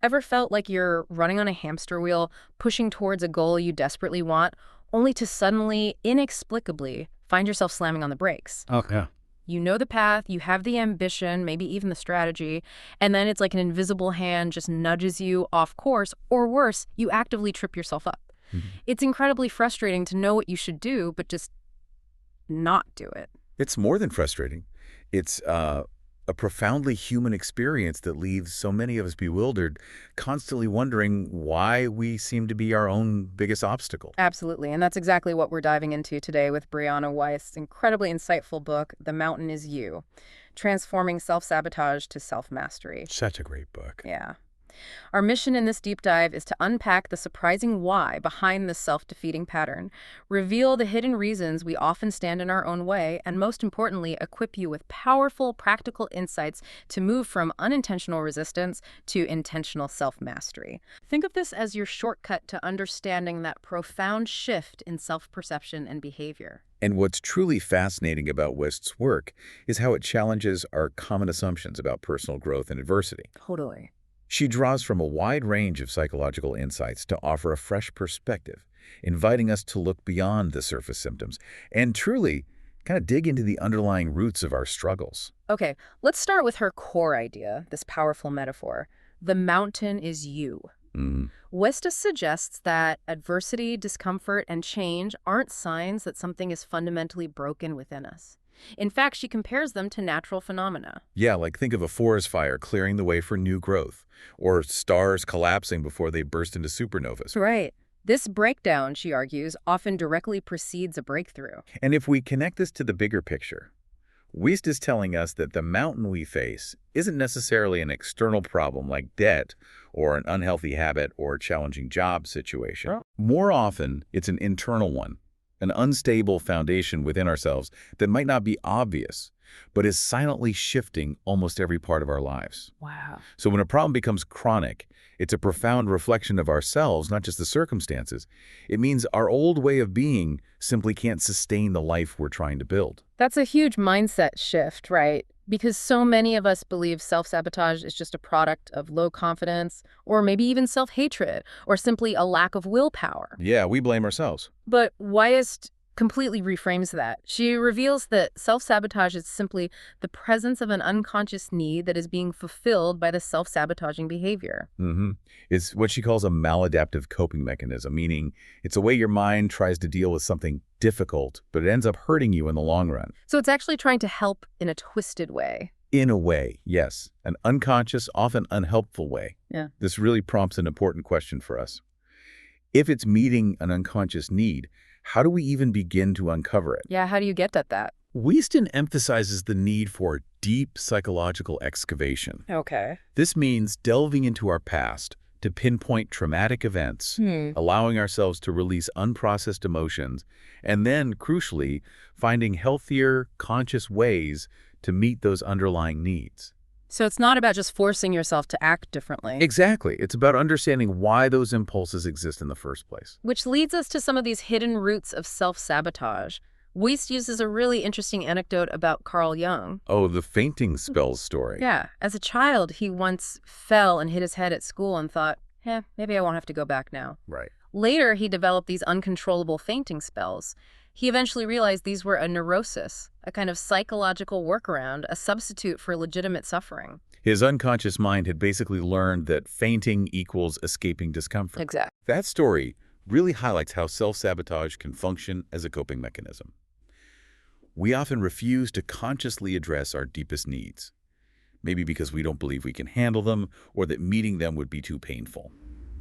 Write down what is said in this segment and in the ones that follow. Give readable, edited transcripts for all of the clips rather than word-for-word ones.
Ever felt like you're running on a hamster wheel, pushing towards a goal you desperately want, only to suddenly, inexplicably, find yourself slamming on the brakes? Oh, yeah. You know the path, you have the ambition, maybe even the strategy, and then it's like an invisible hand just nudges you off course, or worse, you actively trip yourself up. Mhm. It's incredibly frustrating to know what you should do, but just not do it. It's more than frustrating. It's a profoundly human experience that leaves so many of us bewildered, constantly wondering why we seem to be our own biggest obstacle. Absolutely, and that's exactly what we're diving into today with Brianna Wiest's incredibly insightful book, The Mountain is You, Transforming Self-Sabotage to Self-Mastery. Such a great book. Yeah. Our mission in this deep dive is to unpack the surprising why behind this self-defeating pattern, reveal the hidden reasons we often stand in our own way, and most importantly, equip you with powerful, practical insights to move from unintentional resistance to intentional self-mastery. Think of this as your shortcut to understanding that profound shift in self-perception and behavior. And what's truly fascinating about West's work is how it challenges our common assumptions about personal growth and adversity. Totally. She draws from a wide range of psychological insights to offer a fresh perspective, inviting us to look beyond the surface symptoms and truly kind of dig into the underlying roots of our struggles. Okay, let's start with her core idea, this powerful metaphor. The mountain is you. Westa suggests that adversity, discomfort, and change aren't signs that something is fundamentally broken within us. In fact, she compares them to natural phenomena. Yeah, like think of a forest fire clearing the way for new growth, or stars collapsing before they burst into supernovas. Right. This breakdown, she argues, often directly precedes a breakthrough. And if we connect this to the bigger picture, Wiest is telling us that the mountain we face isn't necessarily an external problem like debt or an unhealthy habit or a challenging job situation. Well- More often, it's an internal one, an unstable foundation within ourselves that might not be obvious, but is silently shifting almost every part of our lives. Wow. So when a problem becomes chronic, it's a profound reflection of ourselves, not just the circumstances. It means our old way of being simply can't sustain the life we're trying to build. That's a huge mindset shift, right? Because so many of us believe self-sabotage is just a product of low confidence, or maybe even self-hatred, or simply a lack of willpower. Yeah, we blame ourselves. But Wiest completely reframes that. She reveals that self-sabotage is simply the presence of an unconscious need that is being fulfilled by the self-sabotaging behavior. It's what she calls a maladaptive coping mechanism, meaning it's a way your mind tries to deal with something difficult, but it ends up hurting you in the long run. So it's actually trying to help in a twisted way. In a way, yes. An unconscious, often unhelpful way. Yeah. This really prompts an important question for us. If it's meeting an unconscious need, how do we even begin to uncover it? Yeah, how do you get at that? Wieston emphasizes the need for deep psychological excavation. Okay. This means delving into our past to pinpoint traumatic events, allowing ourselves to release unprocessed emotions, and then, crucially, finding healthier, conscious ways to meet those underlying needs. So it's not about just forcing yourself to act differently. Exactly. It's about understanding why those impulses exist in the first place. Which leads us to some of these hidden roots of self-sabotage. Wiest uses a really interesting anecdote about Carl Jung. Oh, the fainting spells story. Yeah, as a child, he once fell and hit his head at school and thought, maybe I won't have to go back now. Right. Later, he developed these uncontrollable fainting spells. He eventually realized these were a neurosis, a kind of psychological workaround, a substitute for legitimate suffering. His unconscious mind had basically learned that fainting equals escaping discomfort. Exactly. That story really highlights how self-sabotage can function as a coping mechanism. We often refuse to consciously address our deepest needs, maybe because we don't believe we can handle them or that meeting them would be too painful.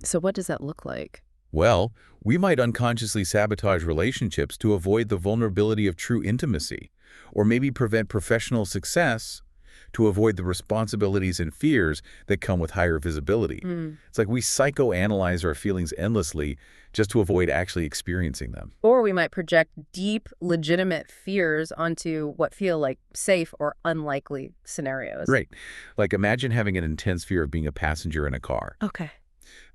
So what does that look like? Well, we might unconsciously sabotage relationships to avoid the vulnerability of true intimacy, or maybe prevent professional success to avoid the responsibilities and fears that come with higher visibility. It's like we psychoanalyze our feelings endlessly just to avoid actually experiencing them. Or we might project deep, legitimate fears onto what feel like safe or unlikely scenarios. Right. Like imagine having an intense fear of being a passenger in a car. Okay.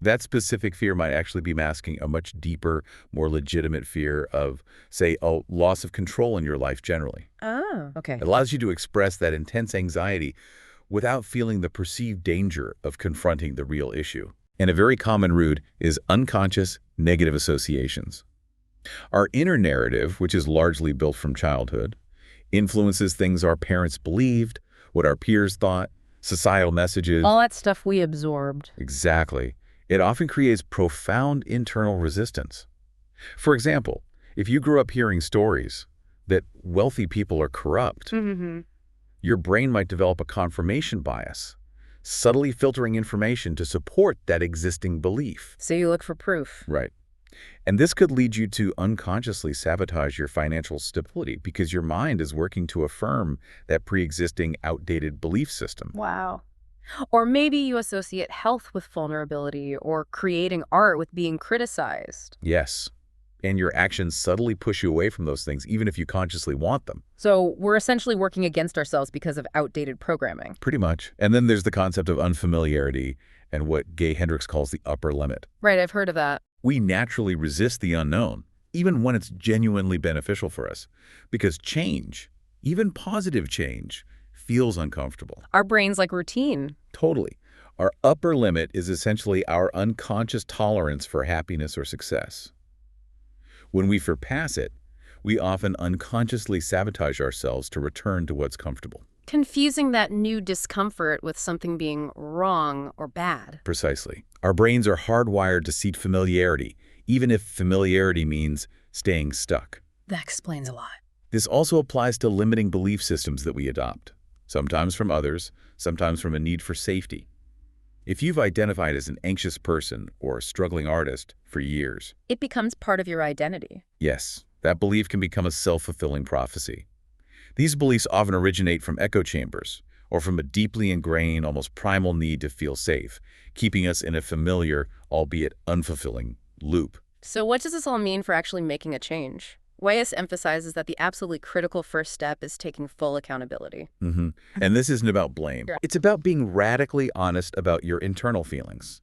That specific fear might actually be masking a much deeper, more legitimate fear of, say, a loss of control in your life generally. Oh, okay. It allows you to express that intense anxiety without feeling the perceived danger of confronting the real issue. And a very common root is unconscious negative associations. Our inner narrative, which is largely built from childhood, influences things our parents believed, what our peers thought, societal messages. All that stuff we absorbed. Exactly. It often creates profound internal resistance. For example, if you grew up hearing stories that wealthy people are corrupt, your brain might develop a confirmation bias, subtly filtering information to support that existing belief. So you look for proof. Right. And this could lead you to unconsciously sabotage your financial stability because your mind is working to affirm that pre-existing outdated belief system. Wow. Or maybe you associate health with vulnerability or creating art with being criticized. Yes. And your actions subtly push you away from those things, even if you consciously want them. So we're essentially working against ourselves because of outdated programming. Pretty much. And then there's the concept of unfamiliarity and what Gay Hendricks calls the upper limit. Right, I've heard of that. We naturally resist the unknown, even when it's genuinely beneficial for us, because change, even positive change, feels uncomfortable. Our brains like routine. Totally. Our upper limit is essentially our unconscious tolerance for happiness or success. When we surpass it, we often unconsciously sabotage ourselves to return to what's comfortable. Confusing that new discomfort with something being wrong or bad. Precisely. Our brains are hardwired to seek familiarity, even if familiarity means staying stuck. That explains a lot. This also applies to limiting belief systems that we adopt, sometimes from others, sometimes from a need for safety. If you've identified as an anxious person or a struggling artist for years, It becomes part of your identity. yes, that belief can become a self-fulfilling prophecy. These beliefs often originate from echo chambers or from a deeply ingrained, almost primal need to feel safe, keeping us in a familiar, albeit unfulfilling, loop. So what does this all mean for actually making a change? Wiest emphasizes that the absolutely critical first step is taking full accountability. And this isn't about blame. Sure. It's about being radically honest about your internal feelings,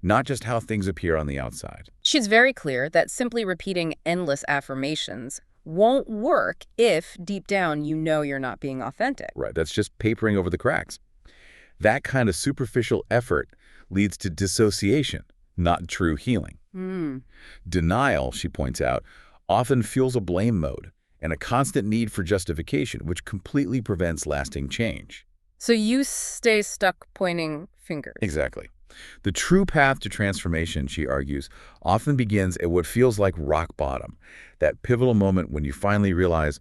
not just how things appear on the outside. She's very clear that simply repeating endless affirmations won't work if, deep down, you know you're not being authentic. Right, that's just papering over the cracks. That kind of superficial effort leads to dissociation, not true healing. Denial, she points out, often fuels a blame mode and a constant need for justification, which completely prevents lasting change. So you stay stuck pointing fingers. Exactly. The true path to transformation, she argues, often begins at what feels like rock bottom, that pivotal moment when you finally realize,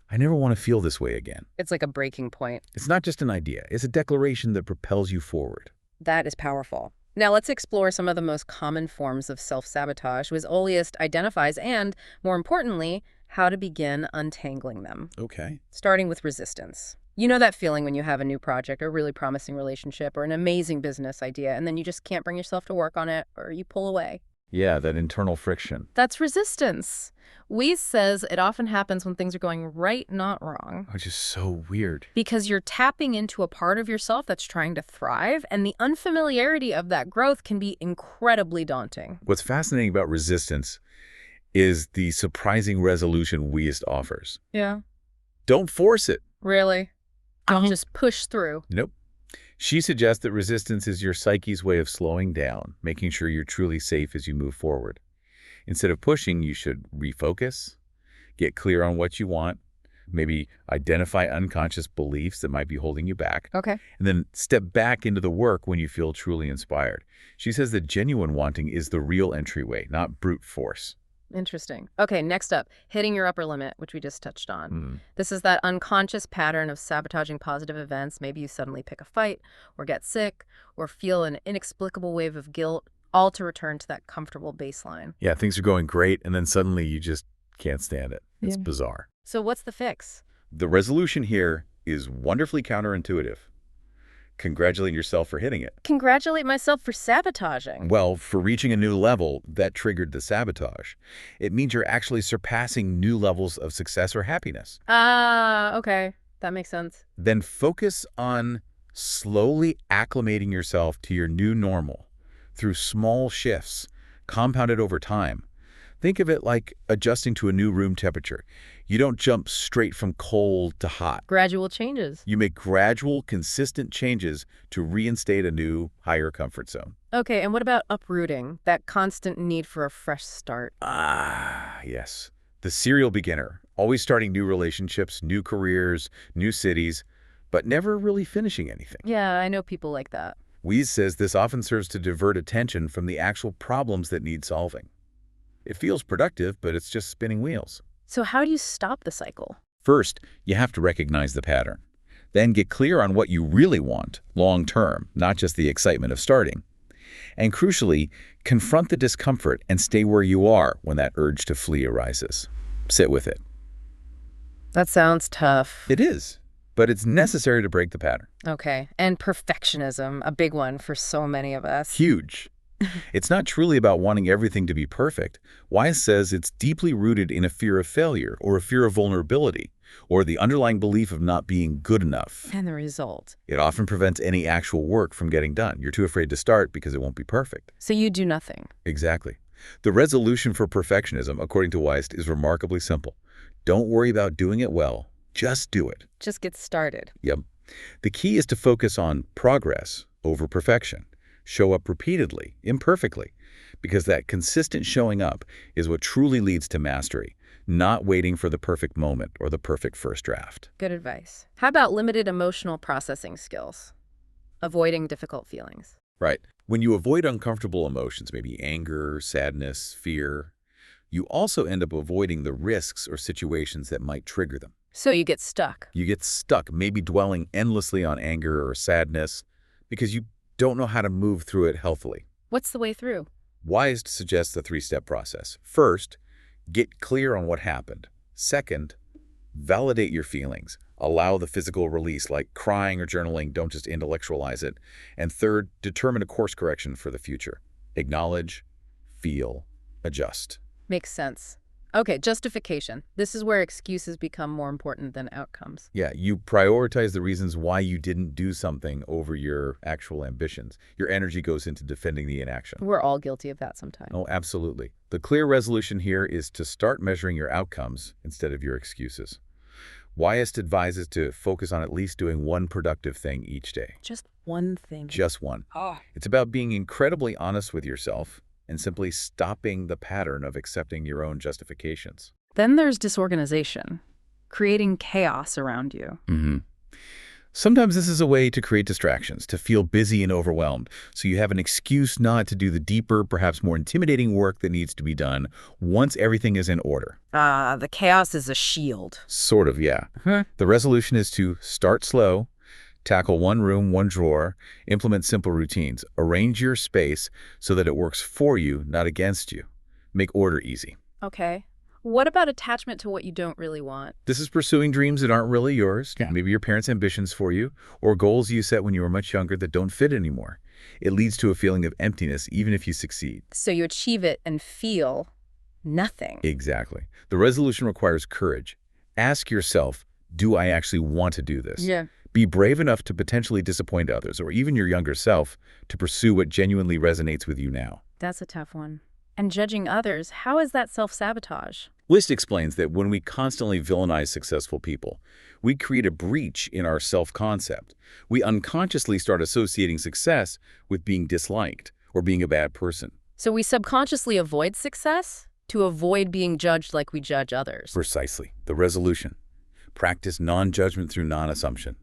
I never want to feel this way again. It's like a breaking point. It's not just an idea. It's a declaration that propels you forward. That is powerful. Now let's explore some of the most common forms of self-sabotage, which Wiest identifies, and, more importantly, how to begin untangling them. Okay. Starting with resistance. You know that feeling when you have a new project, a really promising relationship, or an amazing business idea, and then you just can't bring yourself to work on it, or you pull away. Yeah, that internal friction. That's resistance. Wiest says it often happens when things are going right, not wrong. Which is so weird. Because you're tapping into a part of yourself that's trying to thrive, and the unfamiliarity of that growth can be incredibly daunting. What's fascinating about resistance is the surprising resolution Wiest offers. Yeah. Don't force it. Really? Don't just push through. Nope. She suggests that resistance is your psyche's way of slowing down, making sure you're truly safe as you move forward. Instead of pushing, you should refocus, get clear on what you want, maybe identify unconscious beliefs that might be holding you back, Okay. and then step back into the work when you feel truly inspired. She says that genuine wanting is the real entryway, not brute force. Interesting. Okay, next up, hitting your upper limit, which we just touched on. This is that unconscious pattern of sabotaging positive events. Maybe you suddenly pick a fight or get sick or feel an inexplicable wave of guilt, all to return to that comfortable baseline. Yeah, things are going great, and then suddenly you just can't stand it. It's Yeah. bizarre. So what's the fix? The resolution here is wonderfully counterintuitive. Congratulate yourself for hitting it. Congratulate myself for sabotaging. Well, for reaching a new level that triggered the sabotage. It means you're actually surpassing new levels of success or happiness. Okay. That makes sense. Then focus on slowly acclimating yourself to your new normal through small shifts, compounded over time. Think of it like adjusting to a new room temperature. You don't jump straight from cold to hot. Gradual changes. You make gradual, consistent changes to reinstate a new, higher comfort zone. Okay, and what about uprooting? That constant need for a fresh start. Ah, yes. The serial beginner, always starting new relationships, new careers, new cities, but never really finishing anything. Yeah, I know people like that. Wiest says this often serves to divert attention from the actual problems that need solving. It feels productive, but it's just spinning wheels. So how do you stop the cycle? First, you have to recognize the pattern. Then get clear on what you really want, long-term, not just the excitement of starting. And crucially, confront the discomfort and stay where you are when that urge to flee arises. Sit with it. That sounds tough. It is, but it's necessary to break the pattern. Okay, and perfectionism, a big one for so many of us. Huge. It's not truly about wanting everything to be perfect. Wiest says it's deeply rooted in a fear of failure or a fear of vulnerability or the underlying belief of not being good enough. And the result? It often prevents any actual work from getting done. You're too afraid to start because it won't be perfect. So you do nothing. Exactly. The resolution for perfectionism, according to Wiest, is remarkably simple. Don't worry about doing it well. Just do it. Just get started. Yep. The key is to focus on progress over perfection. Show up repeatedly, imperfectly, because that consistent showing up is what truly leads to mastery, not waiting for the perfect moment or the perfect first draft. Good advice. How about limited emotional processing skills? Avoiding difficult feelings. Right. When you avoid uncomfortable emotions, maybe anger, sadness, fear, you also end up avoiding the risks or situations that might trigger them. So you get stuck. You get stuck, maybe dwelling endlessly on anger or sadness, because you don't know how to move through it healthily. What's the way through? Wiest suggests a three-step process. First, get clear on what happened. Second, validate your feelings. Allow the physical release, like crying or journaling. Don't just intellectualize it. And third, determine a course correction for the future. Acknowledge, feel, adjust. Makes sense. Okay, justification. This is where excuses become more important than outcomes. Yeah, you prioritize the reasons why you didn't do something over your actual ambitions. Your energy goes into defending the inaction. We're all guilty of that sometimes. Oh, absolutely. The clear resolution here is to start measuring your outcomes instead of your excuses. Wiest advises to focus on at least doing one productive thing each day. Just one thing. Just one. Oh. It's about being incredibly honest with yourself and simply stopping the pattern of accepting your own justifications. Then there's disorganization, creating chaos around you. Sometimes this is a way to create distractions, to feel busy and overwhelmed, so you have an excuse not to do the deeper, perhaps more intimidating work that needs to be done once everything is in order. The chaos is a shield. Sort of, yeah. The resolution is to start slow, tackle one room, one drawer, implement simple routines, arrange your space so that it works for you, not against you. Make order easy. Okay. What about attachment to what you don't really want? This is pursuing dreams that aren't really yours, maybe your parents' ambitions for you, or goals you set when you were much younger that don't fit anymore. It leads to a feeling of emptiness even if you succeed. So you achieve it and feel nothing. Exactly. The resolution requires courage. Ask yourself, do I actually want to do this? Yeah. Be brave enough to potentially disappoint others or even your younger self to pursue what genuinely resonates with you now. That's a tough one. And judging others, how is that self-sabotage? Wiest explains that when we constantly villainize successful people, we create a breach in our self-concept. We unconsciously start associating success with being disliked or being a bad person. So we subconsciously avoid success to avoid being judged like we judge others. Precisely. The resolution. Practice non-judgment through non-assumption.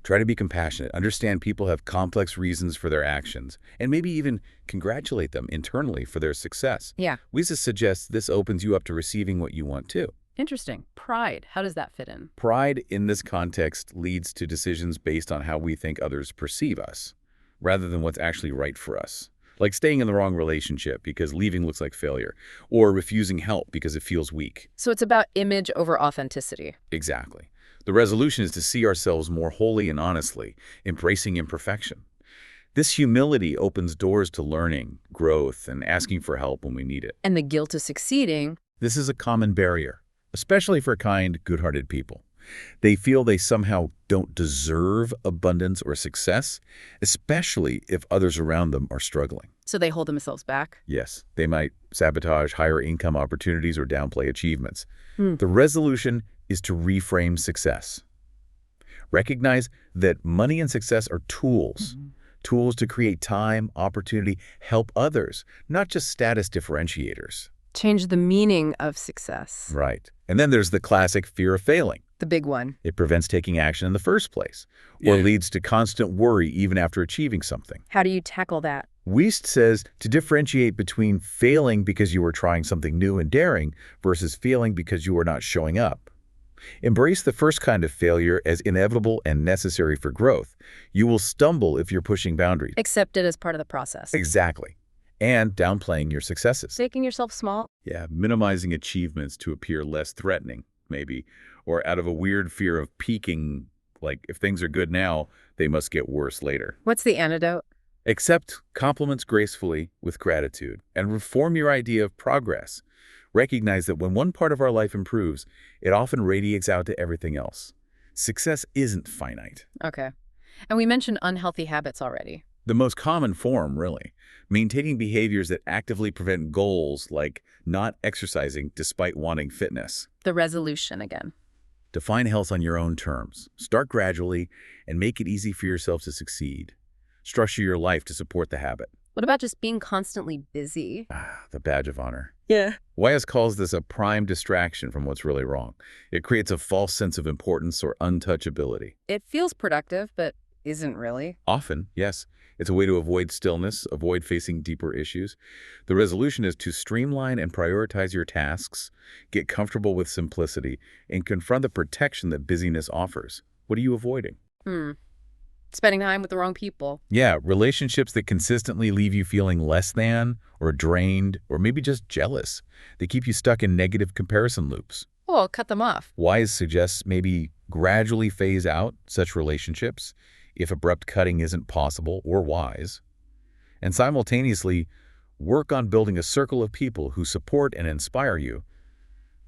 Try to be compassionate, understand people have complex reasons for their actions, and maybe even congratulate them internally for their success. Yeah. Wiest suggests this opens you up to receiving what you want too. Interesting. Pride. How does that fit in? Pride in this context leads to decisions based on how we think others perceive us, rather than what's actually right for us. Like staying in the wrong relationship because leaving looks like failure, or refusing help because it feels weak. So it's about image over authenticity. Exactly. The resolution is to see ourselves more wholly and honestly, embracing imperfection. This humility opens doors to learning, growth, and asking for help when we need it. And the guilt of succeeding. This is a common barrier, especially for kind, good-hearted people. They feel they somehow don't deserve abundance or success, especially if others around them are struggling. So they hold themselves back? Yes, they might sabotage higher income opportunities or downplay achievements. Hmm. The resolution is to reframe success. Recognize that money and success are tools. Tools to create time, opportunity, help others, not just status differentiators. Change the meaning of success. Right. And then there's the classic fear of failing. The big one. It prevents taking action in the first place, or leads to constant worry even after achieving something. How do you tackle that? Wiest says to differentiate between failing because you are trying something new and daring versus failing because you are not showing up. Embrace the first kind of failure as inevitable and necessary for growth. You will stumble if you're pushing boundaries. Accept it as part of the process. Exactly. And downplaying your successes. Making yourself small. Yeah, minimizing achievements to appear less threatening, maybe, or out of a weird fear of peaking, like if things are good now, they must get worse later. What's the antidote? Accept compliments gracefully with gratitude and reform your idea of progress. Recognize that when one part of our life improves, it often radiates out to everything else. Success isn't finite. Okay. And we mentioned unhealthy habits already. The most common form, really. Maintaining behaviors that actively prevent goals like not exercising despite wanting fitness. The resolution again. Define health on your own terms. Start gradually and make it easy for yourself to succeed. Structure your life to support the habit. What about just being constantly busy? The badge of honor. Yeah. Wiest calls this a prime distraction from what's really wrong. It creates a false sense of importance or untouchability. It feels productive, but isn't really. Often, yes. It's a way to avoid stillness, avoid facing deeper issues. The resolution is to streamline and prioritize your tasks, get comfortable with simplicity, and confront the protection that busyness offers. What are you avoiding? Spending time with the wrong people. Yeah, relationships that consistently leave you feeling less than, or drained, or maybe just jealous. They keep you stuck in negative comparison loops. Well, cut them off. Wiest suggests maybe gradually phase out such relationships if abrupt cutting isn't possible or wise, and simultaneously work on building a circle of people who support and inspire you.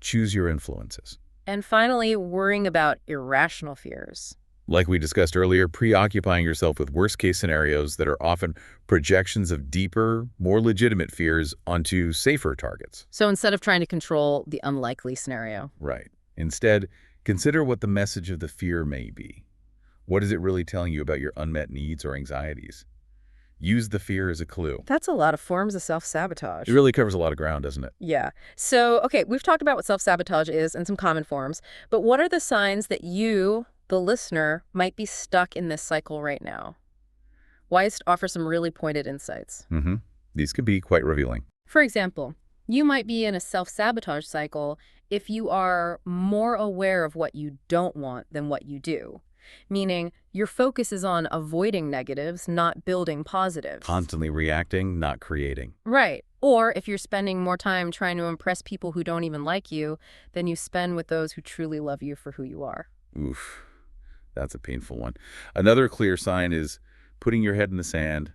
Choose your influences. And finally, worrying about irrational fears. Like we discussed earlier, preoccupying yourself with worst-case scenarios that are often projections of deeper, more legitimate fears onto safer targets. So instead of trying to control the unlikely scenario. Right. Instead, consider what the message of the fear may be. What is it really telling you about your unmet needs or anxieties? Use the fear as a clue. That's a lot of forms of self-sabotage. It really covers a lot of ground, doesn't it? Yeah. So, okay, we've talked about what self-sabotage is and some common forms, but what are the signs that you, the listener, might be stuck in this cycle right now? Wiest offers some really pointed insights. These can be quite revealing. For example, you might be in a self-sabotage cycle if you are more aware of what you don't want than what you do. Meaning, your focus is on avoiding negatives, not building positives. Constantly reacting, not creating. Right. Or if you're spending more time trying to impress people who don't even like you than you spend with those who truly love you for who you are. Oof, that's a painful one. Another clear sign is putting your head in the sand,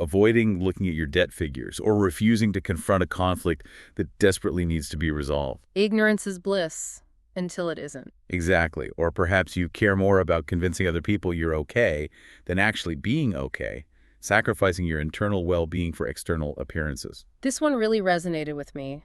avoiding looking at your debt figures or refusing to confront a conflict that desperately needs to be resolved. Ignorance is bliss. Until it isn't. Exactly. Or perhaps you care more about convincing other people you're okay than actually being okay, sacrificing your internal well-being for external appearances. This one really resonated with me.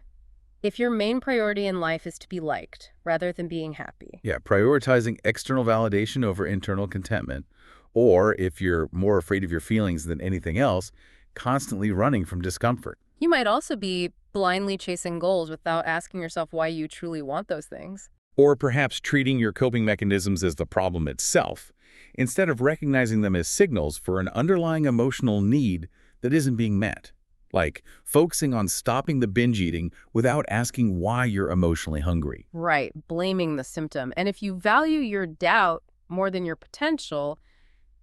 If your main priority in life is to be liked rather than being happy. Yeah, prioritizing external validation over internal contentment. Or if you're more afraid of your feelings than anything else, constantly running from discomfort. You might also be blindly chasing goals without asking yourself why you truly want those things. Or perhaps treating your coping mechanisms as the problem itself, instead of recognizing them as signals for an underlying emotional need that isn't being met. Like focusing on stopping the binge eating without asking why you're emotionally hungry. Right, blaming the symptom. And if you value your doubt more than your potential,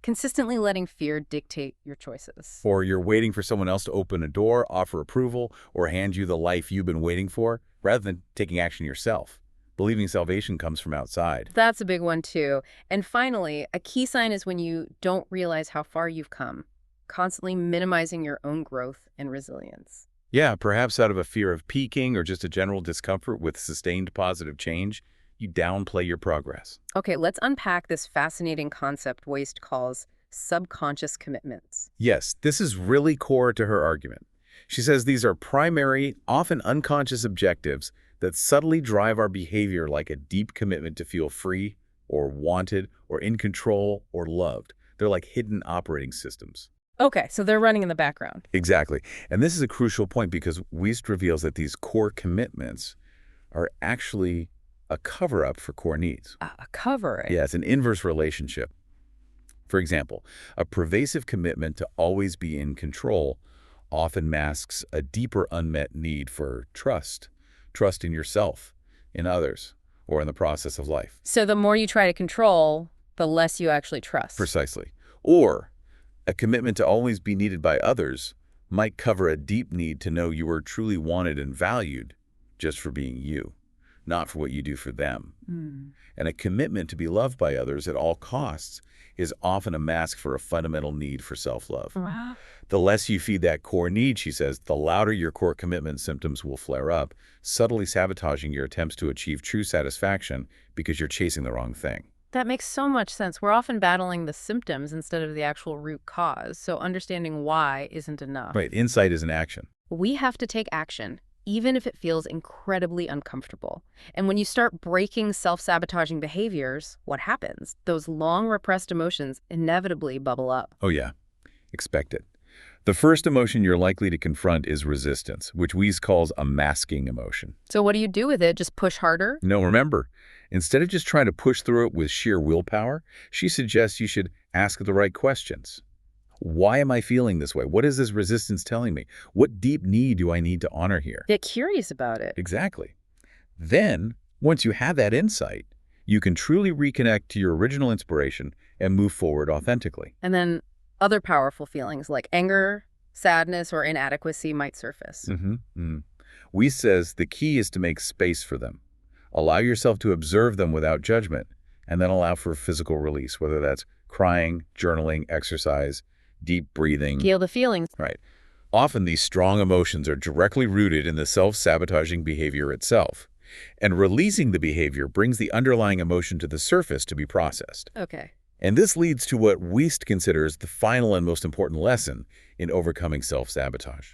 consistently letting fear dictate your choices. Or you're waiting for someone else to open a door, offer approval, or hand you the life you've been waiting for, rather than taking action yourself. Believing salvation comes from outside. That's a big one, too. And finally, a key sign is when you don't realize how far you've come, constantly minimizing your own growth and resilience. Yeah, perhaps out of a fear of peaking or just a general discomfort with sustained positive change, you downplay your progress. Okay, let's unpack this fascinating concept Wiest calls subconscious commitments. Yes, this is really core to her argument. She says these are primary, often unconscious objectives that subtly drive our behavior, like a deep commitment to feel free or wanted or in control or loved. They're like hidden operating systems. Okay, so they're running in the background. Exactly. And this is a crucial point because Wiest reveals that these core commitments are actually a cover-up for core needs. A covering. Yeah, it's an inverse relationship. For example, a pervasive commitment to always be in control often masks a deeper unmet need for trust. Trust in yourself, in others, or in the process of life. So the more you try to control, the less you actually trust. Precisely. Or a commitment to always be needed by others might cover a deep need to know you are truly wanted and valued just for being you, not for what you do for them. And a commitment to be loved by others at all costs is often a mask for a fundamental need for self-love. Wow. The less you feed that core need, she says, the louder your core commitment symptoms will flare up, subtly sabotaging your attempts to achieve true satisfaction because you're chasing the wrong thing. That makes so much sense. We're often battling the symptoms instead of the actual root cause, so understanding why isn't enough. Right, insight is an action. We have to take action, even if it feels incredibly uncomfortable. And when you start breaking self-sabotaging behaviors, what happens? Those long repressed emotions inevitably bubble up. Oh yeah, expect it. The first emotion you're likely to confront is resistance, which Wiest calls a masking emotion. So what do you do with it? Just push harder? No, remember, instead of just trying to push through it with sheer willpower, she suggests you should ask the right questions. Why am I feeling this way? What is this resistance telling me? What deep need do I need to honor here? Get curious about it. Exactly. Then, once you have that insight, you can truly reconnect to your original inspiration and move forward authentically. And then other powerful feelings like anger, sadness, or inadequacy might surface. Wiest says the key is to make space for them. Allow yourself to observe them without judgment, and then allow for physical release, whether that's crying, journaling, exercise, deep breathing. Feel the feelings. Right. Often these strong emotions are directly rooted in the self-sabotaging behavior itself, and releasing the behavior brings the underlying emotion to the surface to be processed. Okay. And this leads to what Wiest considers the final and most important lesson in overcoming self-sabotage: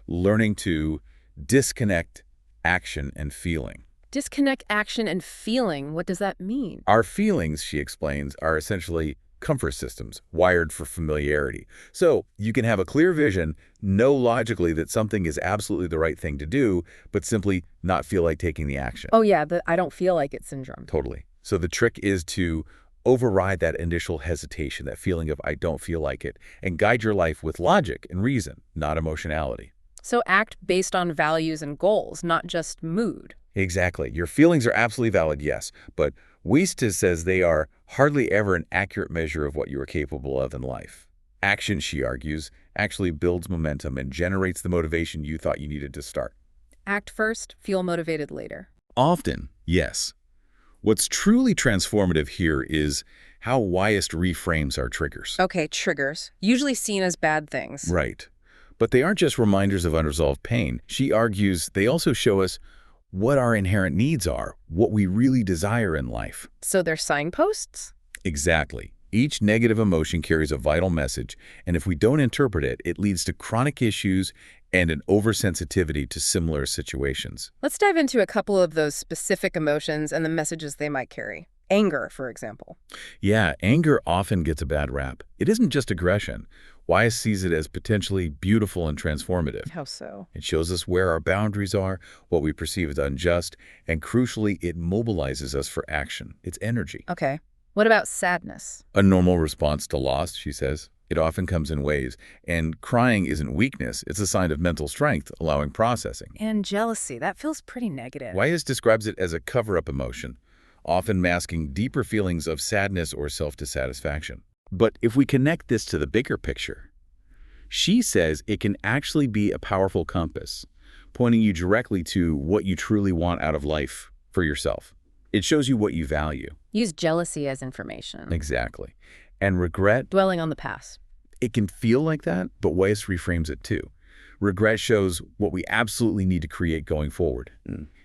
learning to disconnect action and feeling. Disconnect action and feeling. What does that mean? Our feelings, she explains, are essentially comfort systems wired for familiarity. So you can have a clear vision, know logically that something is absolutely the right thing to do, but simply not feel like taking the action. Oh yeah, the I don't feel like it syndrome. Totally. So the trick is to override that initial hesitation, that feeling of I don't feel like it, and guide your life with logic and reason, not emotionality. So act based on values and goals, not just mood. Exactly. Your feelings are absolutely valid, yes, but Wiest says they are hardly ever an accurate measure of what you are capable of in life. Action, she argues, actually builds momentum and generates the motivation you thought you needed to start. Act first, feel motivated later. Often, yes. What's truly transformative here is how Wiest reframes our triggers. Okay, triggers, usually seen as bad things. Right. But they aren't just reminders of unresolved pain. She argues they also show us what our inherent needs are, what we really desire in life. So they're signposts? Exactly. Each negative emotion carries a vital message, and if we don't interpret it, it leads to chronic issues and an oversensitivity to similar situations. Let's dive into a couple of those specific emotions and the messages they might carry. Anger, for example. Yeah, anger often gets a bad rap. It isn't just aggression. Wiest sees it as potentially beautiful and transformative. How so? It shows us where our boundaries are, what we perceive as unjust, and crucially, it mobilizes us for action. It's energy. Okay. What about sadness? A normal response to loss, she says. It often comes in waves, and crying isn't weakness. It's a sign of mental strength, allowing processing. And jealousy. That feels pretty negative. Wiest describes it as a cover-up emotion, often masking deeper feelings of sadness or self-dissatisfaction. But if we connect this to the bigger picture, she says it can actually be a powerful compass, pointing you directly to what you truly want out of life for yourself. It shows you what you value. Use jealousy as information. Exactly. And regret, Dwelling on the past. it can feel like that, but Wiest reframes it too. Regret shows what we absolutely need to create going forward.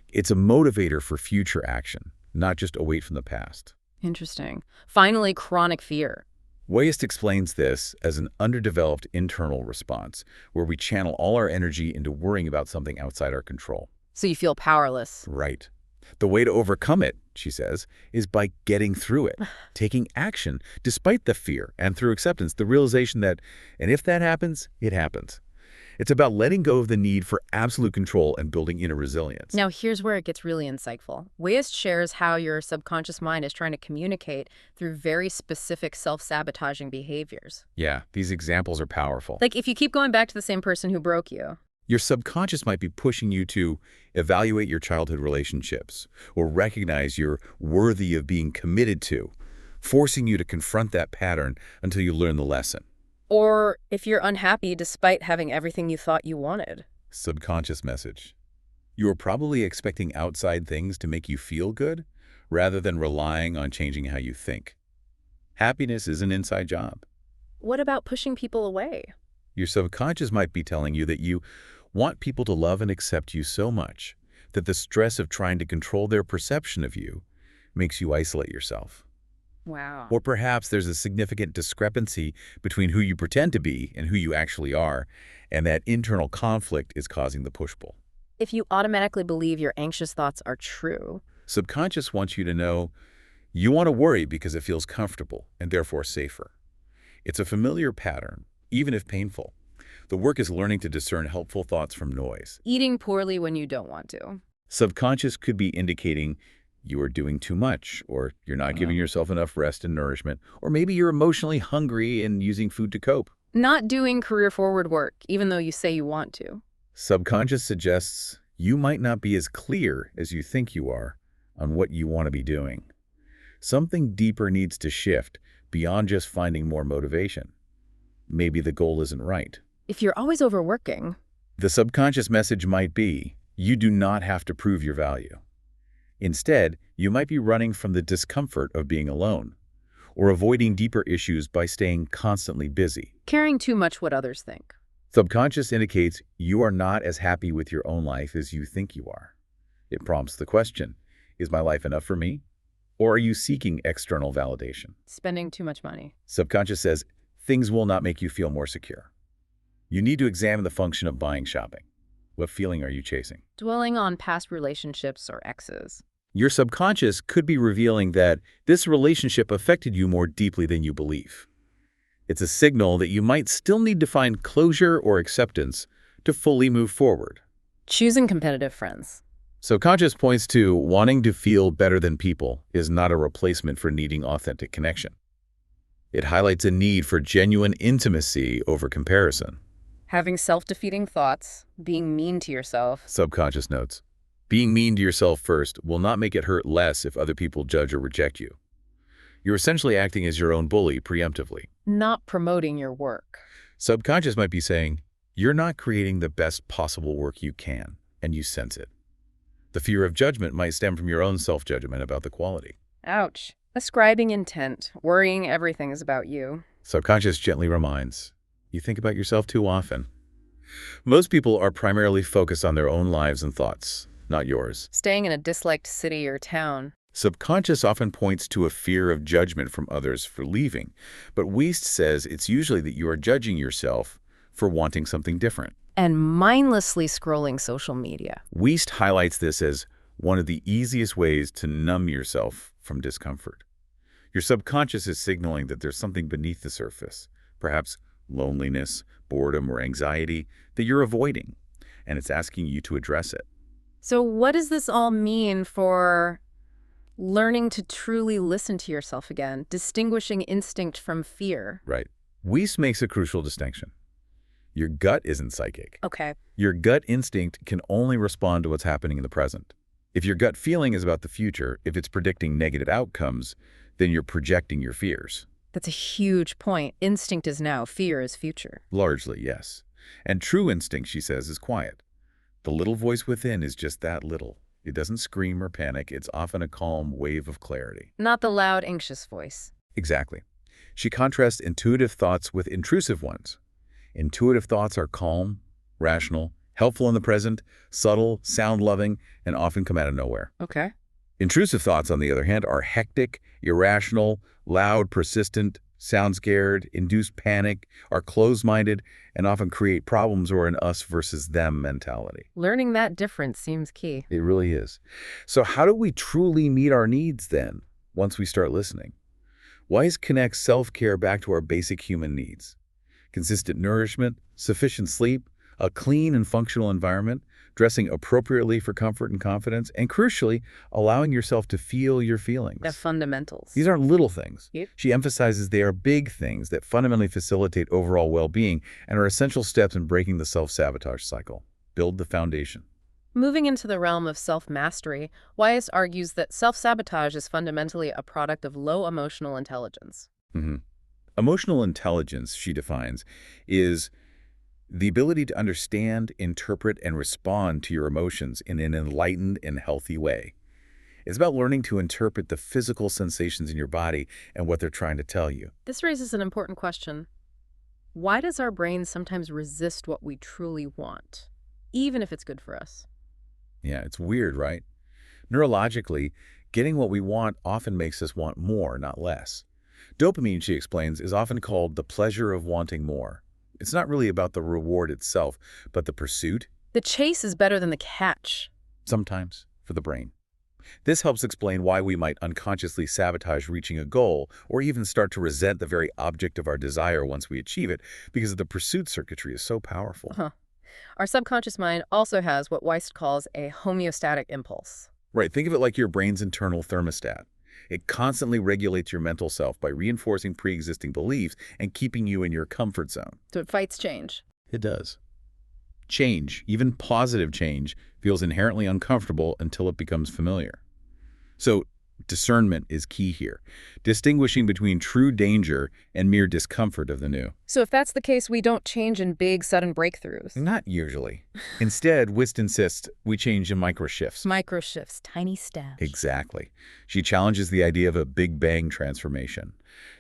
It's a motivator for future action, not just a weight from the past. Interesting. Finally, chronic fear. Wiest explains this as an underdeveloped internal response, where we channel all our energy into worrying about something outside our control. So you feel powerless. Right. The way to overcome it, she says, is by getting through it, taking action despite the fear, and through acceptance, the realization that, and if that happens, it happens. It's about letting go of the need for absolute control and building inner resilience. Now, here's where it gets really insightful. Wiest shares how your subconscious mind is trying to communicate through very specific self-sabotaging behaviors. Yeah, these examples are powerful. Like if you keep going back to the same person who broke you. Your subconscious might be pushing you to evaluate your childhood relationships or recognize you're worthy of being committed to, forcing you to confront that pattern until you learn the lesson. Or if you're unhappy despite having everything you thought you wanted. Subconscious message. You are probably expecting outside things to make you feel good rather than relying on changing how you think. Happiness is an inside job. What about pushing people away? Your subconscious might be telling you that you want people to love and accept you so much that the stress of trying to control their perception of you makes you isolate yourself. Wow. Or perhaps there's a significant discrepancy between who you pretend to be and who you actually are, and that internal conflict is causing the push-pull. If you automatically believe your anxious thoughts are true. Subconscious wants you to know you want to worry because it feels comfortable and therefore safer. It's a familiar pattern, even if painful. The work is learning to discern helpful thoughts from noise. Eating poorly when you don't want to. Subconscious could be indicating you are doing too much, or you're not giving yourself enough rest and nourishment, or maybe you're emotionally hungry and using food to cope. Not doing career-forward work, even though you say you want to. Subconscious suggests you might not be as clear as you think you are on what you want to be doing. Something deeper needs to shift beyond just finding more motivation. Maybe the goal isn't right. If you're always overworking. The subconscious message might be, you do not have to prove your value. Instead, you might be running from the discomfort of being alone, or avoiding deeper issues by staying constantly busy. Caring too much what others think. Subconscious indicates you are not as happy with your own life as you think you are. It prompts the question, is my life enough for me? Or are you seeking external validation? Spending too much money. Subconscious says, things will not make you feel more secure. You need to examine the function of buying shopping. What feeling are you chasing? Dwelling on past relationships or exes. Your subconscious could be revealing that this relationship affected you more deeply than you believe. It's a signal that you might still need to find closure or acceptance to fully move forward. Choosing competitive friends. Subconscious points to wanting to feel better than people is not a replacement for needing authentic connection. It highlights a need for genuine intimacy over comparison. Having self-defeating thoughts. Being mean to yourself. Subconscious notes. Being mean to yourself first will not make it hurt less if other people judge or reject you. You're essentially acting as your own bully preemptively. Not promoting your work. Subconscious might be saying, you're not creating the best possible work you can, and you sense it. The fear of judgment might stem from your own self-judgment about the quality. Ouch. Ascribing intent. Worrying everything is about you. Subconscious gently reminds, you think about yourself too often. Most people are primarily focused on their own lives and thoughts, not yours. Staying in a disliked city or town. Subconscious often points to a fear of judgment from others for leaving, but Wiest says it's usually that you are judging yourself for wanting something different. And mindlessly scrolling social media. Wiest highlights this as one of the easiest ways to numb yourself from discomfort. Your subconscious is signaling that there's something beneath the surface, perhaps loneliness, boredom, or anxiety that you're avoiding, and it's asking you to address it. So what does this all mean for learning to truly listen to yourself again, distinguishing instinct from fear? Right. Wiest makes a crucial distinction. Your gut isn't psychic. Okay. Your gut instinct can only respond to what's happening in the present. If your gut feeling is about the future, if it's predicting negative outcomes, then you're projecting your fears. That's a huge point. Instinct is now, fear is future. Largely, yes. And true instinct, she says, is quiet. The little voice within is just that little. It doesn't scream or panic. It's often a calm wave of clarity. Not the loud, anxious voice. Exactly. She contrasts intuitive thoughts with intrusive ones. Intuitive thoughts are calm, rational, helpful in the present, subtle, sound-loving, and often come out of nowhere. Okay. Intrusive thoughts, on the other hand, are hectic, irrational, loud, persistent, sound scared, induce panic, are closed-minded, and often create problems or an us versus them mentality. Learning that difference seems key. It really is. So how do we truly meet our needs then, once we start listening? Wise connects self-care back to our basic human needs. Consistent nourishment, sufficient sleep, a clean and functional environment, dressing appropriately for comfort and confidence, and crucially, allowing yourself to feel your feelings. The fundamentals. These aren't little things. Yep. She emphasizes they are big things that fundamentally facilitate overall well-being and are essential steps in breaking the self-sabotage cycle. Build the foundation. Moving into the realm of self-mastery, Wiest argues that self-sabotage is fundamentally a product of low emotional intelligence. Emotional intelligence, she defines, is the ability to understand, interpret, and respond to your emotions in an enlightened and healthy way. It's about learning to interpret the physical sensations in your body and what they're trying to tell you. This raises an important question. Why does our brain sometimes resist what we truly want, even if it's good for us? Yeah, it's weird, right? Neurologically, getting what we want often makes us want more, not less. Dopamine, she explains, is often called the pleasure of wanting more. It's not really about the reward itself, but the pursuit. The chase is better than the catch. Sometimes, for the brain. This helps explain why we might unconsciously sabotage reaching a goal or even start to resent the very object of our desire once we achieve it because the pursuit circuitry is so powerful. Our subconscious mind also has what Wiest calls a homeostatic impulse. Right, think of it like your brain's internal thermostat. It constantly regulates your mental self by reinforcing pre-existing beliefs and keeping you in your comfort zone. So it fights change. It does. Change, even positive change, feels inherently uncomfortable until it becomes familiar. So discernment is key here, distinguishing between true danger and mere discomfort of the new. So if that's the case, we don't change in big, sudden breakthroughs. Not usually. Instead, Wiest insists we change in micro shifts. Micro shifts, tiny steps. Exactly. She challenges the idea of a Big Bang transformation.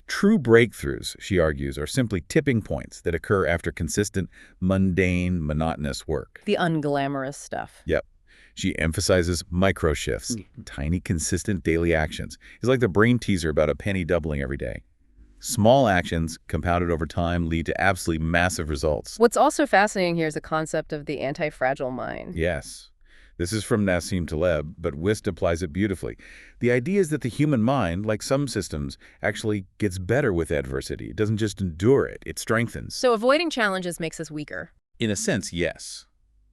True breakthroughs, she argues, are simply tipping points that occur after consistent, mundane, monotonous work. The unglamorous stuff. Yep. She emphasizes micro shifts, tiny, consistent daily actions. It's like the brain teaser about a penny doubling every day. Small actions, compounded over time, lead to absolutely massive results. What's also fascinating here is the concept of the anti-fragile mind. Yes. This is from Nassim Taleb, but Wiest applies it beautifully. The idea is that the human mind, like some systems, actually gets better with adversity. It doesn't just endure it, it strengthens. So avoiding challenges makes us weaker. In a sense, yes.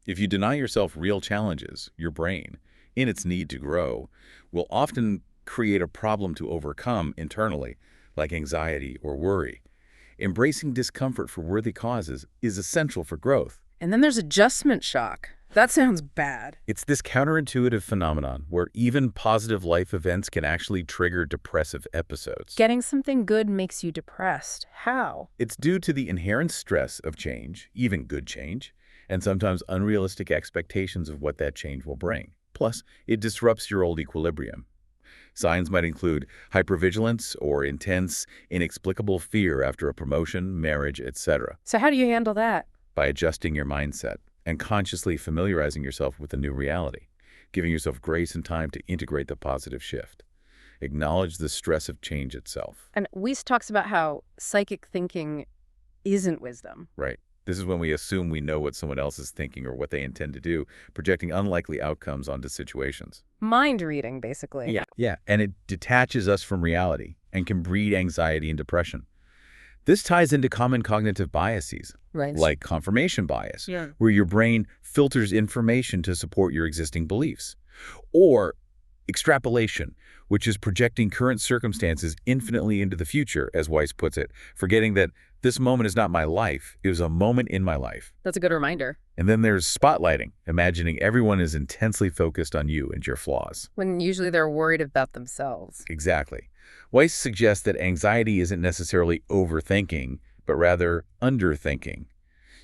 If you deny yourself real challenges, your brain, in its need to grow, will often create a problem to overcome internally, like anxiety or worry. Embracing discomfort for worthy causes is essential for growth. And then there's adjustment shock. That sounds bad. It's this counterintuitive phenomenon where even positive life events can actually trigger depressive episodes. Getting something good makes you depressed. How? It's due to the inherent stress of change, even good change, and sometimes unrealistic expectations of what that change will bring. Plus, it disrupts your old equilibrium. Signs might include hypervigilance or intense, inexplicable fear after a promotion, marriage, etc. So how do you handle that? By adjusting your mindset and consciously familiarizing yourself with the new reality, giving yourself grace and time to integrate the positive shift. Acknowledge the stress of change itself. And Wiest talks about how psychic thinking isn't wisdom. Right. This is when we assume we know what someone else is thinking or what they intend to do, projecting unlikely outcomes onto situations. Mind reading, basically. Yeah, and it detaches us from reality and can breed anxiety and depression. This ties into common cognitive biases, Right. like confirmation bias, where your brain filters information to support your existing beliefs, or extrapolation, which is projecting current circumstances infinitely into the future, as Wiest puts it, forgetting that this moment is not my life, it was a moment in my life. That's a good reminder. And then there's spotlighting, imagining everyone is intensely focused on you and your flaws. When usually they're worried about themselves. Exactly. Wiest suggests that anxiety isn't necessarily overthinking, but rather underthinking.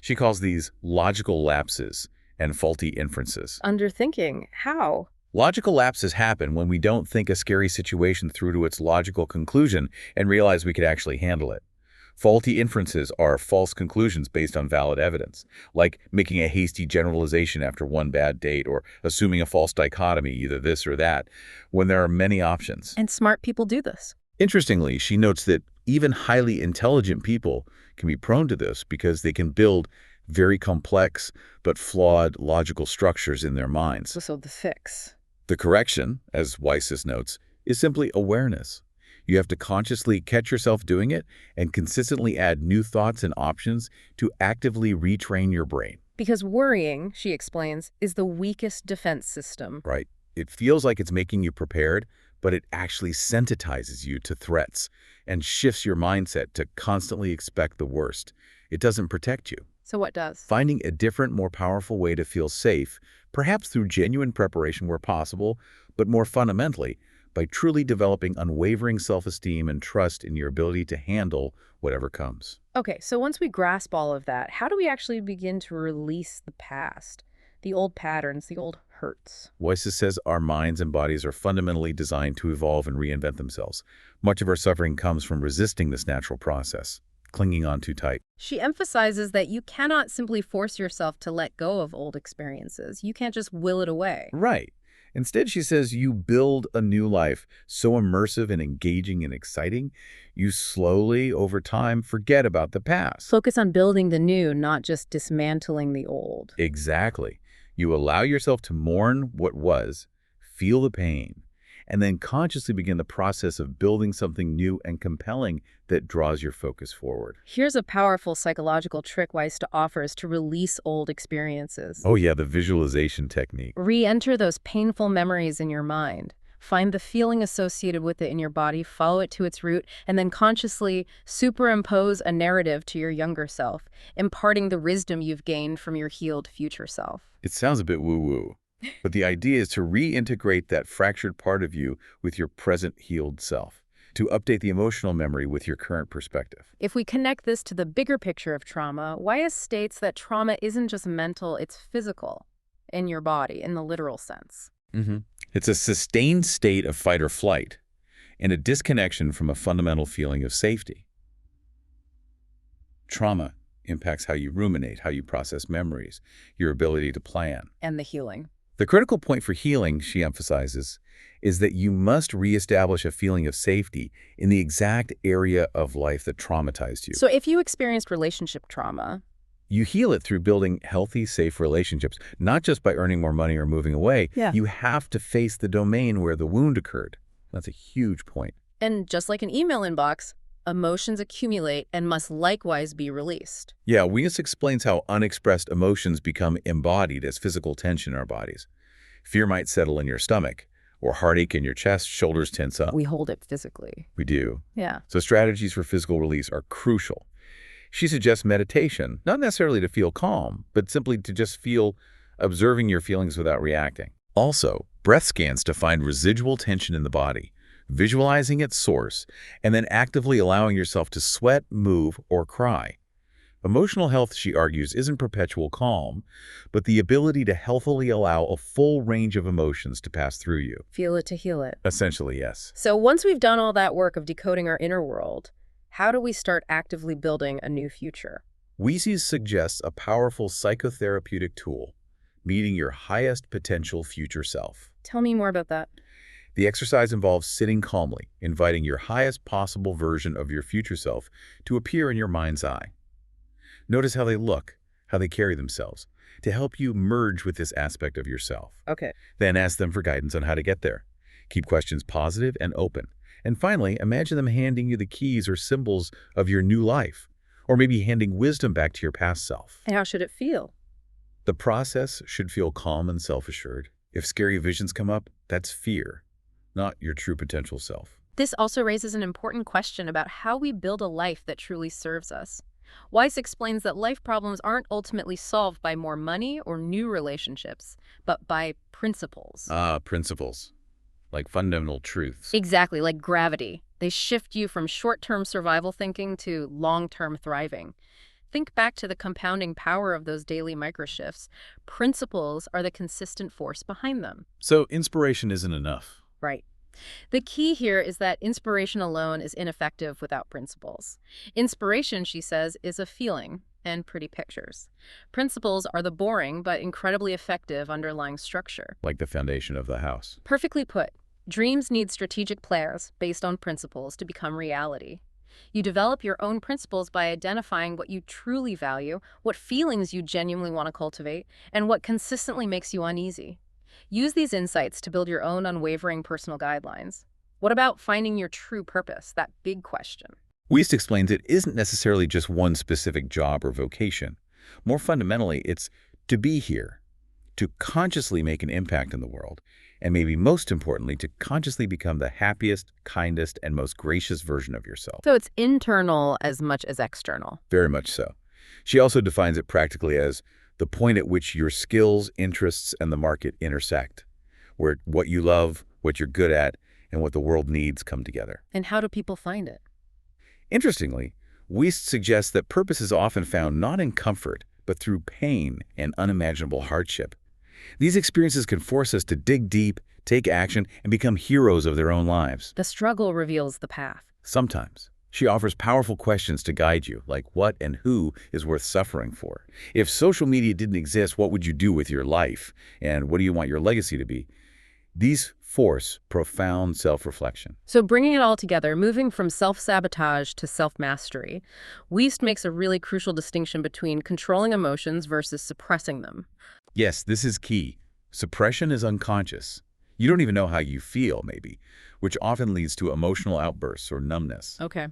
She calls these logical lapses and faulty inferences. Underthinking. How? Logical lapses happen when we don't think a scary situation through to its logical conclusion and realize we could actually handle it. Faulty inferences are false conclusions based on valid evidence, like making a hasty generalization after one bad date or assuming a false dichotomy, either this or that, when there are many options. And smart people do this. Interestingly, she notes that Even highly intelligent people can be prone to this because they can build very complex but flawed logical structures in their minds. So the fix. The correction, as Wiest notes, is simply awareness. You have to consciously catch yourself doing it and consistently add new thoughts and options to actively retrain your brain. Because worrying, she explains, is the weakest defense system. Right? It feels like it's making you prepared, but it actually sensitizes you to threats and shifts your mindset to constantly expect the worst. It doesn't protect you. So what does? Finding a different, more powerful way to feel safe, perhaps through genuine preparation where possible, but more fundamentally, by truly developing unwavering self-esteem and trust in your ability to handle whatever comes. Okay, so once we grasp all of that, how do we actually begin to release the past? The old patterns, the old hurts. Wiest says our minds and bodies are fundamentally designed to evolve and reinvent themselves. Much of our suffering comes from resisting this natural process, clinging on too tight. She emphasizes that you cannot simply force yourself to let go of old experiences. You can't just will it away. Right. Instead, she says you build a new life so immersive and engaging and exciting, you slowly, over time, forget about the past. Focus on building the new, not just dismantling the old. Exactly. You allow yourself to mourn what was, feel the pain, and then consciously begin the process of building something new and compelling that draws your focus forward. Here's a powerful psychological trick Wiest offers to release old experiences. Oh yeah, the visualization technique. Re-enter those painful memories in your mind. Find the feeling associated with it in your body, follow it to its root, and then consciously superimpose a narrative to your younger self, imparting the wisdom you've gained from your healed future self. It sounds a bit woo-woo, but the idea is to reintegrate that fractured part of you with your present healed self, to update the emotional memory with your current perspective. If we connect this to the bigger picture of trauma, Wiest states that trauma isn't just mental, it's physical, in your body, in the literal sense. It's a sustained state of fight or flight and a disconnection from a fundamental feeling of safety. Trauma impacts how you ruminate, how you process memories, your ability to plan. And the healing. The critical point for healing, she emphasizes, is that you must reestablish a feeling of safety in the exact area of life that traumatized you. So if you experienced relationship trauma, You heal it through building healthy, safe relationships, not just by earning more money or moving away. Yeah. You have to face the domain where the wound occurred. That's a huge point. and just like an email inbox, emotions accumulate and must likewise be released. Yeah, Wiest explains how unexpressed emotions become embodied as physical tension in our bodies. Fear might settle in your stomach, or heartache in your chest, shoulders tense up. We hold it physically. We do. Yeah. So strategies for physical release are crucial. She suggests meditation, not necessarily to feel calm, but simply to just feel, observing your feelings without reacting. Also, breath scans to find residual tension in the body, visualizing its source, and then actively allowing yourself to sweat, move, or cry. Emotional health, she argues, isn't perpetual calm, but the ability to healthily allow a full range of emotions to pass through you. Feel it to heal it. Essentially, yes. So once we've done all that work of decoding our inner world, how do we start actively building a new future? Wiest suggests a powerful psychotherapeutic tool, meeting your highest potential future self. Tell me more about that. The exercise involves sitting calmly, inviting your highest possible version of your future self to appear in your mind's eye. Notice how they look, how they carry themselves, to help you merge with this aspect of yourself. Okay. Then ask them for guidance on how to get there. Keep questions positive and open. And finally, imagine them handing you the keys or symbols of your new life, or maybe handing wisdom back to your past self. And how should it feel? The process should feel calm and self-assured. If scary visions come up, that's fear, not your true potential self. This also raises an important question about how we build a life that truly serves us. Wiest explains that life problems aren't ultimately solved by more money or new relationships, but by principles. Principles, like fundamental truths. Exactly, like gravity. They shift you from short-term survival thinking to long-term thriving. Think back to the compounding power of those daily microshifts. Principles are the consistent force behind them. So inspiration isn't enough. Right. The key here is that inspiration alone is ineffective without principles. Inspiration, she says, is a feeling and pretty pictures. Principles are the boring but incredibly effective underlying structure. Like the foundation of the house. Perfectly put, dreams need strategic plans based on principles to become reality. You develop your own principles by identifying what you truly value, what feelings you genuinely want to cultivate, and what consistently makes you uneasy. Use these insights to build your own unwavering personal guidelines. What about finding your true purpose, that big question? Wiest explains it isn't necessarily just one specific job or vocation. More fundamentally, it's to be here, to consciously make an impact in the world, and maybe most importantly, to consciously become the happiest, kindest, and most gracious version of yourself. So it's internal as much as external. Very much so. She also defines it practically as the point at which your skills, interests, and the market intersect, where what you love, what you're good at, and what the world needs come together. And how do people find it? Interestingly, Wiest suggests that purpose is often found not in comfort, but through pain and unimaginable hardship. These experiences can force us to dig deep, take action, and become heroes of their own lives. The struggle reveals the path. Sometimes. She offers powerful questions to guide you, like what and who is worth suffering for. If social media didn't exist, what would you do with your life? And what do you want your legacy to be? These force profound self-reflection. So bringing it all together, moving from self-sabotage to self-mastery, Wiest makes a really crucial distinction between controlling emotions versus suppressing them. Yes, this is key. Suppression is unconscious. You don't even know how you feel, maybe, which often leads to emotional outbursts or numbness. Okay.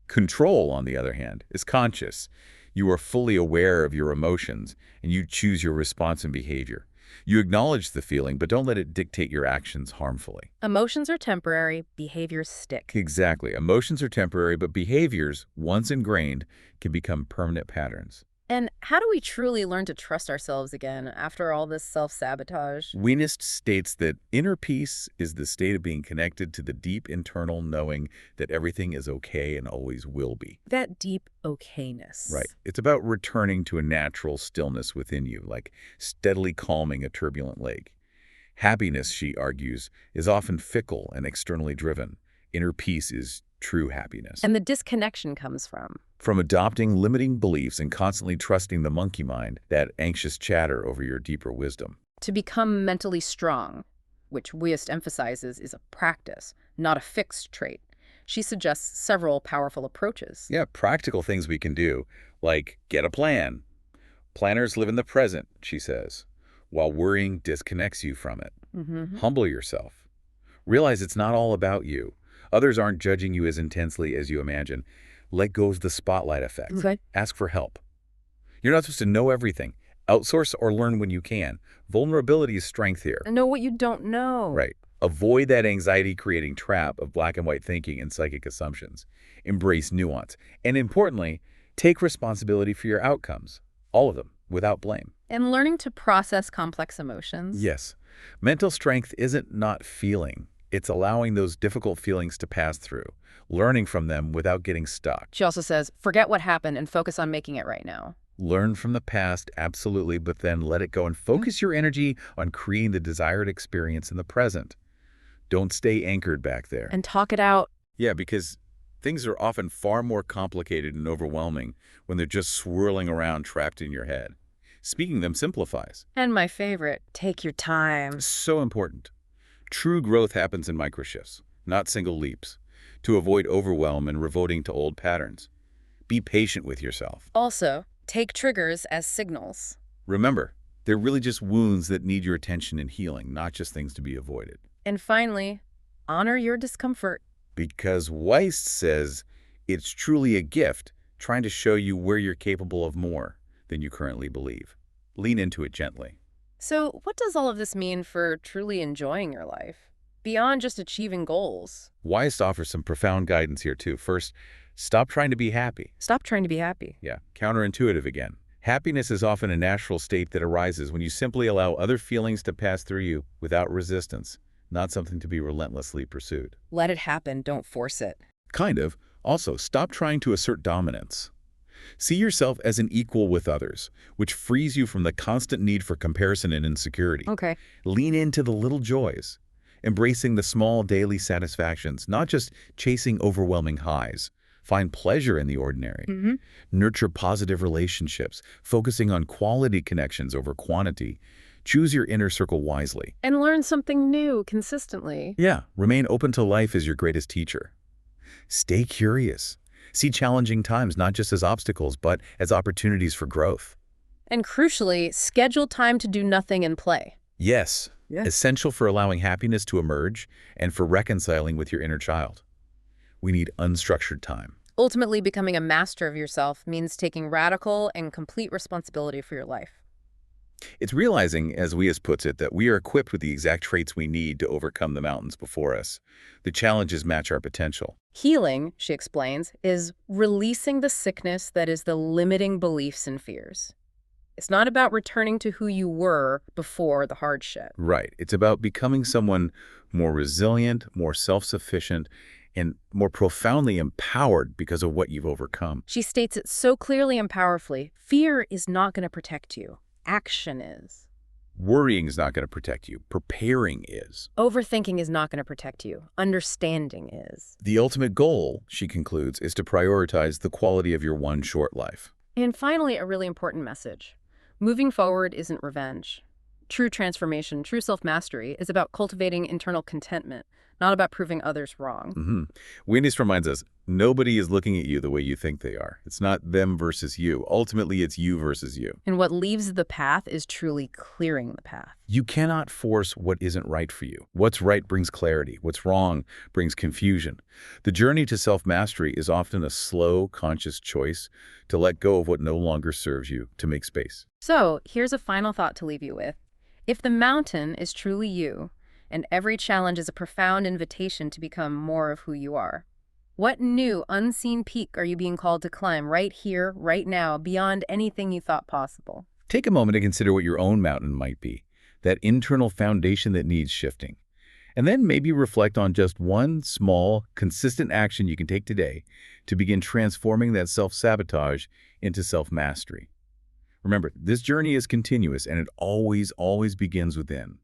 Control, on the other hand, is conscious. You are fully aware of your emotions, and you choose your response and behavior. You acknowledge the feeling, but don't let it dictate your actions harmfully. Emotions are temporary, behaviors stick. Exactly. Emotions are temporary, but behaviors, once ingrained, can become permanent patterns. And how do we truly learn to trust ourselves again after all this self-sabotage? Wiest states that inner peace is the state of being connected to the deep internal knowing that everything is okay and always will be. That deep okayness. Right. It's about returning to a natural stillness within you, like steadily calming a turbulent lake. Happiness, she argues, is often fickle and externally driven. Inner peace is true happiness. And the disconnection comes from adopting limiting beliefs and constantly trusting the monkey mind, that anxious chatter over your deeper wisdom. to become mentally strong, which Wiest emphasizes is a practice, not a fixed trait. She suggests several powerful approaches. Yeah, practical things we can do, like get a plan. Planners live in the present, she says, while worrying disconnects you from it. Humble yourself. Realize it's not all about you. Others aren't judging you as intensely as you imagine. Let go of the spotlight effect. Okay. Ask for help. You're not supposed to know everything. Outsource or learn when you can. Vulnerability is strength here. Know what you don't know. Right. Avoid that anxiety-creating trap of black and white thinking and psychic assumptions. Embrace nuance. And importantly, take responsibility for your outcomes. All of them, without blame. And learning to process complex emotions. Yes. Mental strength isn't not feeling. It's allowing those difficult feelings to pass through, learning from them without getting stuck. She also says, forget what happened and focus on making it right now. Learn from the past, absolutely, but then let it go and focus your energy on creating the desired experience in the present. Don't stay anchored back there. And talk it out. Yeah, because things are often far more complicated and overwhelming when they're just swirling around trapped in your head. Speaking them simplifies. And my favorite, take your time. So important. True growth happens in microshifts, not single leaps, to avoid overwhelm and reverting to old patterns. Be patient with yourself. Also, take triggers as signals. Remember, they're really just wounds that need your attention and healing, not just things to be avoided. And finally, honor your discomfort. Because Wiest says it's truly a gift, trying to show you where you're capable of more than you currently believe. Lean into it gently. So what does all of this mean for truly enjoying your life? Beyond just achieving goals. Wiest offers some profound guidance here too. First, stop trying to be happy. Stop trying to be happy. Yeah, counterintuitive again. Happiness is often a natural state that arises when you simply allow other feelings to pass through you without resistance, not something to be relentlessly pursued. Let it happen, don't force it. Kind of. Also, stop trying to assert dominance. See yourself as an equal with others, which frees you from the constant need for comparison and insecurity. Okay. Lean into the little joys, embracing the small daily satisfactions, not just chasing overwhelming highs. Find pleasure in the ordinary. Nurture positive relationships, focusing on quality connections over quantity. Choose your inner circle wisely. And learn something new consistently. Yeah, remain open to life as your greatest teacher. Stay curious. See challenging times not just as obstacles, but as opportunities for growth. And crucially, schedule time to do nothing and play. Yes, Yeah. essential for allowing happiness to emerge and for reconciling with your inner child. We need unstructured time. Ultimately, becoming a master of yourself means taking radical and complete responsibility for your life. It's realizing, as Wiest puts it, that we are equipped with the exact traits we need to overcome the mountains before us. The challenges match our potential. Healing, she explains, is releasing the sickness that is the limiting beliefs and fears. It's not about returning to who you were before the hardship. Right. It's about becoming someone more resilient, more self-sufficient, and more profoundly empowered because of what you've overcome. She states it so clearly and powerfully. Fear is not going to protect you. Action is. Worrying is not going to protect you. Preparing is. Overthinking is not going to protect you. Understanding is. The ultimate goal, she concludes, is to prioritize the quality of your one short life. And finally, a really important message. Moving forward isn't revenge. True transformation, true self-mastery is about cultivating internal contentment, not about proving others wrong. Wiest reminds us, nobody is looking at you the way you think they are. It's not them versus you. Ultimately, it's you versus you. And what leaves the path is truly clearing the path. You cannot force what isn't right for you. What's right brings clarity. What's wrong brings confusion. The journey to self-mastery is often a slow, conscious choice to let go of what no longer serves you, to make space. So, here's a final thought to leave you with. If the mountain is truly you, and every challenge is a profound invitation to become more of who you are, what new, unseen peak are you being called to climb right here, right now, beyond anything you thought possible? Take a moment to consider what your own mountain might be, that internal foundation that needs shifting. And then maybe reflect on just one small, consistent action you can take today to begin transforming that self-sabotage into self-mastery. Remember, this journey is continuous and it always begins within.